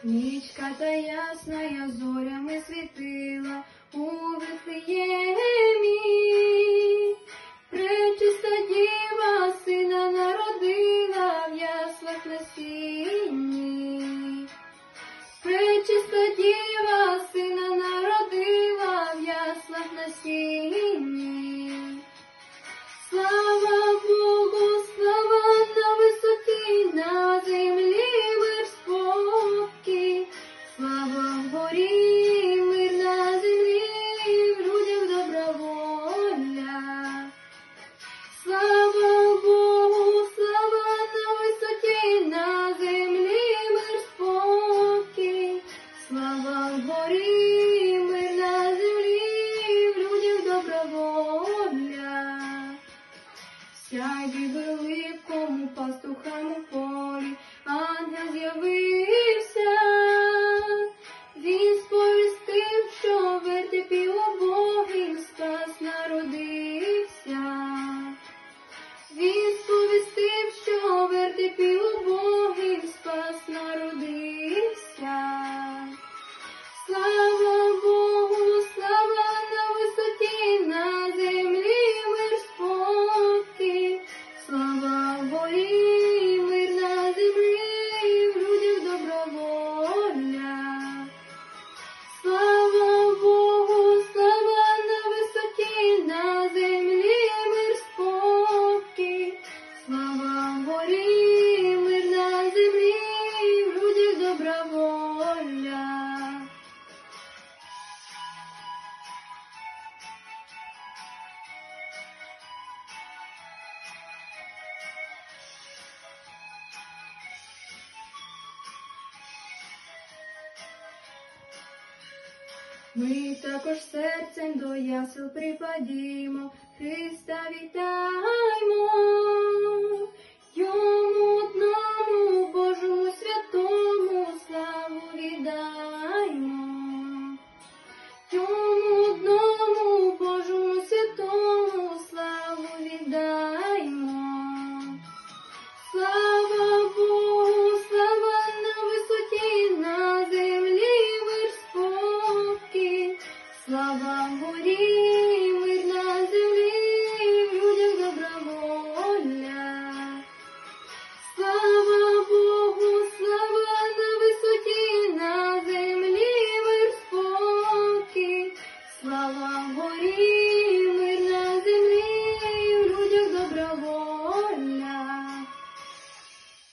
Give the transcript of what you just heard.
Нічка та ясна зорями світила у Вифлеємі. Пречиста діва сина народила в яслах на сіні. Пречиста діва сина народила в яслах на сіні. Слава Богу, слава на висоті, на землі мир спокій. Слава вгорі, мир на землі, в людях добра воля. Слава Богу, слава на висоті, на землі мир спокій. Слава вгорі, мир на землі, в людях добра воля. Сяйві великому пастухам у полі ангел з'явився. Він сповістив, що в вертепі убогим спас народився. Він сповістив, що в вертепі убогим спас народився. Слава Богу, слава на висоті, на землі мир спокій. Слава вгорі, мир на землі, в людях добра воля. Слава Богу, слава на висоті, на землі мир спокій. Слава вгорі, мир на землі, в людях добра воля. Ми також серцем до ясел припадімо, Христа вітаймо.